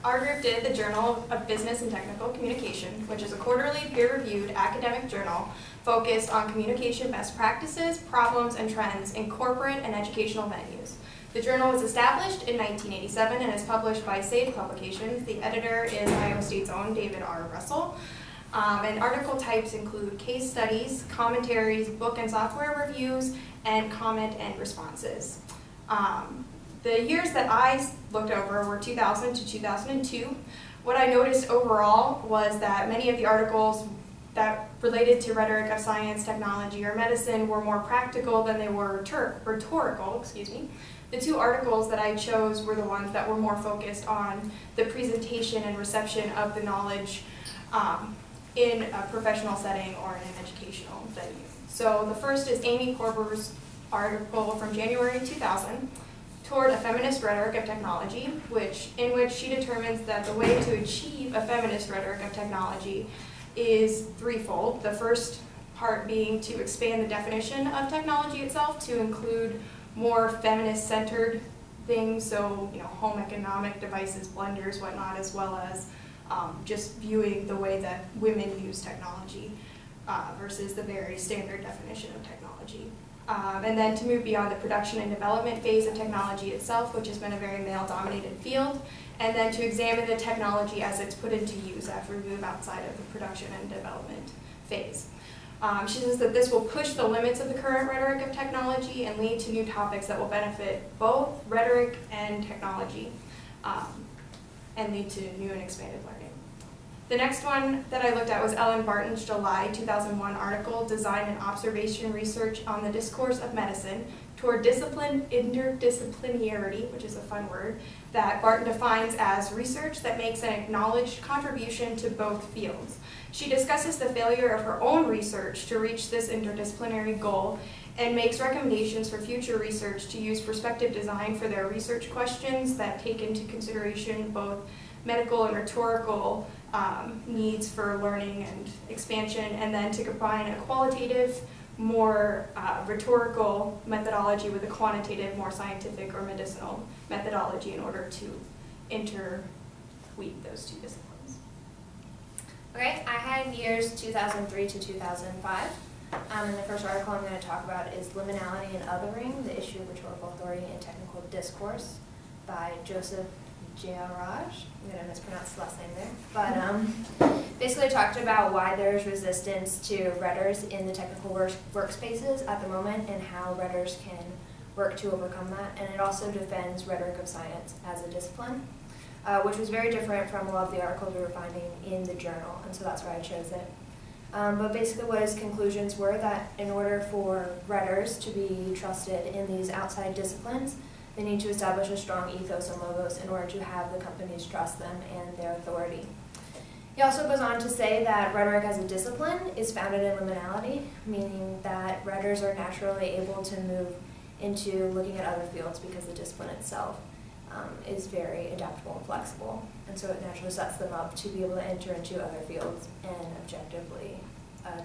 Our group did the Journal of Business and Technical Communication, which is a quarterly peer-reviewed academic journal focused on communication best practices, problems, and trends in corporate and educational venues. The journal was established in 1987 and is published by Sage Publications. The editor is Iowa State's own David R. Russell. And article types include case studies, commentaries, book and software reviews, and comment and responses. The years that I looked over were 2000 to 2002. What I noticed overall was that many of the articles that related to rhetoric of science, technology, or medicine were more practical than they were rhetorical. The two articles that I chose were the ones that were more focused on the presentation and reception of the knowledge in a professional setting or in an educational venue. So the first is Amy Korber's article from January 2000, Toward a Feminist Rhetoric of Technology, in which she determines that the way to achieve a feminist rhetoric of technology is threefold. The first part being to expand the definition of technology itself to include more feminist-centered things, so home economic devices, blenders, whatnot, as well as just viewing the way that women use technology versus the very standard definition of technology. And then to move beyond the production and development phase of technology itself, which has been a very male-dominated field, and then to examine the technology as it's put into use after we move outside of the production and development phase. She says that this will push the limits of the current rhetoric of technology and lead to new topics that will benefit both rhetoric and technology and lead to new and expanded learning. The next one that I looked at was Ellen Barton's July 2001 article, Design and Observation Research on the Discourse of Medicine Toward Interdisciplinarity, which is a fun word, that Barton defines as research that makes an acknowledged contribution to both fields. She discusses the failure of her own research to reach this interdisciplinary goal and makes recommendations for future research to use perspective design for their research questions that take into consideration both medical and rhetorical needs for learning and expansion, and then to combine a qualitative, more rhetorical methodology with a quantitative, more scientific or medicinal methodology in order to interweave those two disciplines. Okay, I had years 2003 to 2005. And the first article I'm going to talk about is Liminality and Othering, the Issue of Rhetorical Authority in Technical Discourse by Joseph Jayaraj. I'm going to mispronounce the last name there. But basically talked about why there's resistance to rhetors in the technical workspaces at the moment and how rhetors can work to overcome that. And it also defends rhetoric of science as a discipline, which was very different from a lot of the articles we were finding in the journal, and so that's why I chose it. But basically what his conclusions were that in order for rhetors to be trusted in these outside disciplines, they need to establish a strong ethos and logos in order to have the companies trust them and their authority. He also goes on to say that rhetoric as a discipline is founded in liminality, meaning that rhetors are naturally able to move into looking at other fields because the discipline itself is very adaptable and flexible. And so it naturally sets them up to be able to enter into other fields and objectively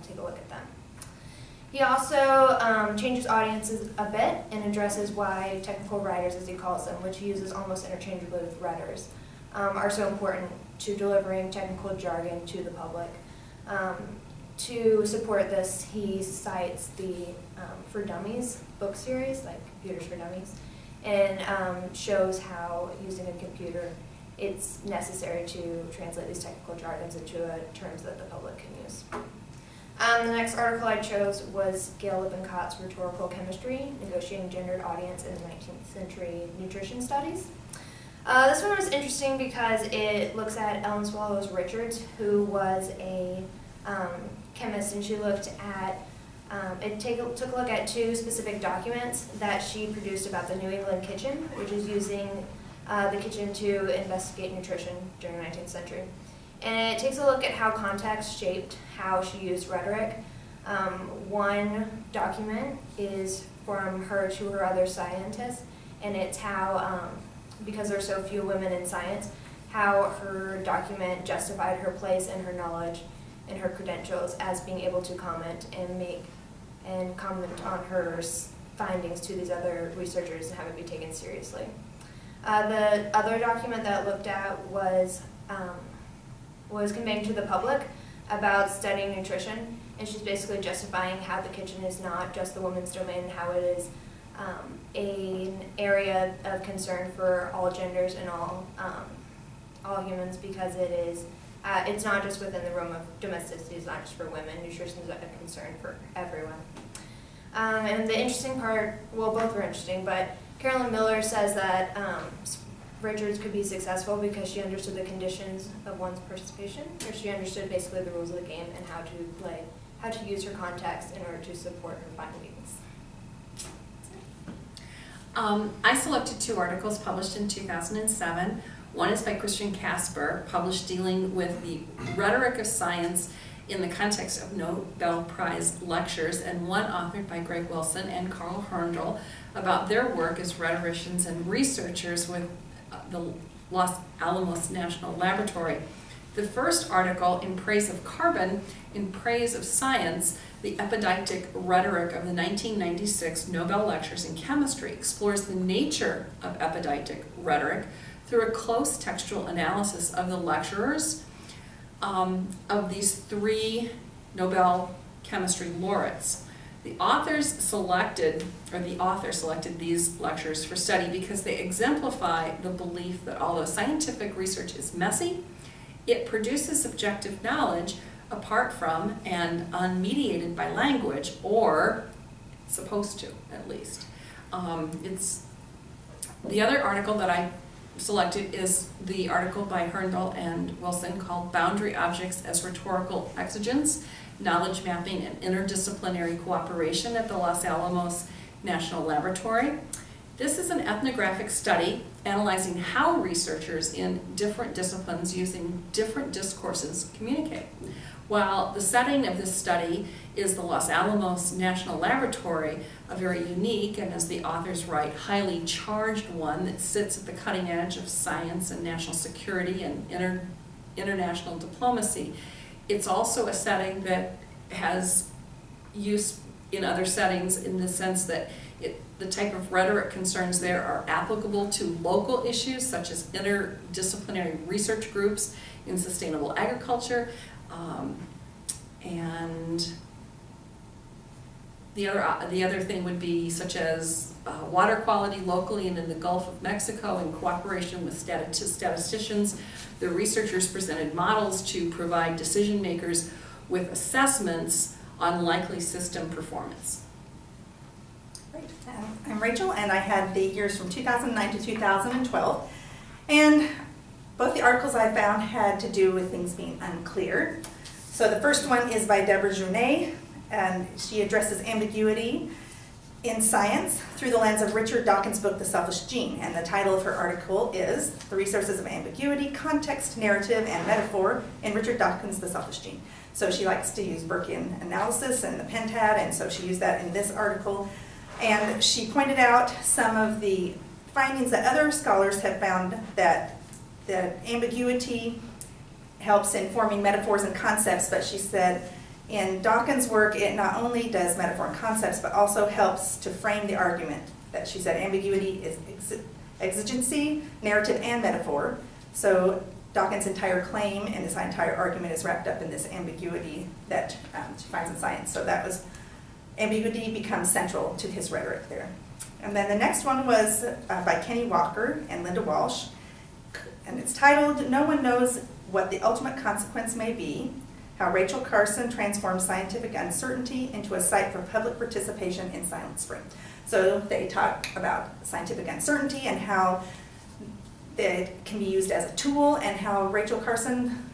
take a look at them. He also changes audiences a bit and addresses why technical writers, as he calls them, which he uses almost interchangeably with rhetors, are so important to delivering technical jargon to the public. To support this, he cites the For Dummies book series, like Computers for Dummies, and shows how using a computer it's necessary to translate these technical jargons into terms that the public can use. The next article I chose was Gail Lippincot's Rhetorical Chemistry, Negotiating Gendered Audience in the 19th Century Nutrition Studies. This one was interesting because it looks at Ellen Swallows Richards, who was a chemist, and she looked at, took a look at two specific documents that she produced about the New England kitchen, which is using the kitchen to investigate nutrition during the 19th century. And it takes a look at how context shaped how she used rhetoric. One document is from her to her other scientists, and it's how, because there are so few women in science, how her document justified her place and her knowledge and her credentials as being able to comment on her findings to these other researchers and have it be taken seriously. The other document that I looked at was conveying to the public about studying nutrition, and she's basically justifying how the kitchen is not just the woman's domain, how it is an area of concern for all genders and all humans, because it is it's not just within the realm of domesticity, it's not just for women. Nutrition is a concern for everyone. And the interesting part, well, both were interesting, but Carolyn Miller says that Richards could be successful because she understood the conditions of one's participation, or she understood basically the rules of the game and how to play, how to use her context in order to support her findings. I selected 2 articles published in 2007. One is by Christian Casper, published dealing with the rhetoric of science in the context of Nobel Prize lectures, and one authored by Greg Wilson and Carl Herndl about their work as rhetoricians and researchers with the Los Alamos National Laboratory. The first article, In Praise of Carbon, In Praise of Science, the Epideictic Rhetoric of the 1996 Nobel Lectures in Chemistry, explores the nature of epideictic rhetoric through a close textual analysis of the lecturers of these 3 Nobel chemistry laureates. The author selected these lectures for study because they exemplify the belief that although scientific research is messy, it produces objective knowledge apart from and unmediated by language, or it's supposed to, at least. The other article that I selected is the article by Herndl and Wilson called Boundary Objects as Rhetorical Exigence, Knowledge Mapping and Interdisciplinary Cooperation at the Los Alamos National Laboratory. This is an ethnographic study analyzing how researchers in different disciplines using different discourses communicate. While the setting of this study is the Los Alamos National Laboratory, a very unique and, as the authors write, highly charged one that sits at the cutting edge of science and national security and international diplomacy, it's also a setting that has use in other settings in the sense that the type of rhetoric concerns there are applicable to local issues such as interdisciplinary research groups in sustainable agriculture, and the other thing would be such as water quality locally and in the Gulf of Mexico in cooperation with statisticians. The researchers presented models to provide decision makers with assessments on likely system performance. Great. I'm Rachel, and I had the years from 2009 to 2012. And both the articles I found had to do with things being unclear. So the first one is by Deborah Junet, and she addresses ambiguity in science through the lens of Richard Dawkins' book, The Selfish Gene. And the title of her article is The Resources of Ambiguity, Context, Narrative, and Metaphor in Richard Dawkins' The Selfish Gene. So she likes to use Burkean analysis and the pentad, and so she used that in this article. And she pointed out some of the findings that other scholars have found that ambiguity helps in forming metaphors and concepts, but she said in Dawkins' work it not only does metaphor and concepts but also helps to frame the argument. That she said ambiguity is exigency, narrative, and metaphor. So Dawkins' entire claim and his entire argument is wrapped up in this ambiguity that she finds in science. So that was, ambiguity becomes central to his rhetoric there. And then the next one was by Kenny Walker and Linda Walsh, and it's titled, No One Knows What the Ultimate Consequence May Be, How Rachel Carson Transforms Scientific Uncertainty into a Site for Public Participation in Silent Spring. So they talk about scientific uncertainty and how it can be used as a tool, and how Rachel Carson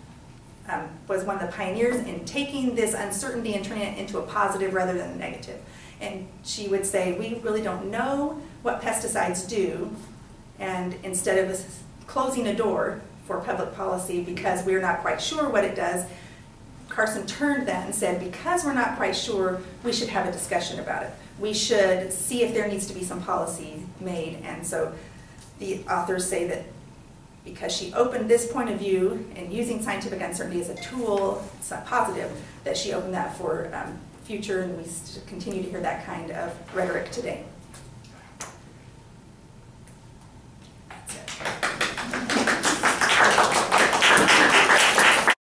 was one of the pioneers in taking this uncertainty and turning it into a positive rather than a negative. And she would say, we really don't know what pesticides do, and instead of closing a door for public policy because we're not quite sure what it does, Carson turned that and said, because we're not quite sure, we should have a discussion about it. We should see if there needs to be some policy made. And so the authors say that because she opened this point of view and using scientific uncertainty as a tool, it's not positive, that she opened that for future, and we continue to hear that kind of rhetoric today.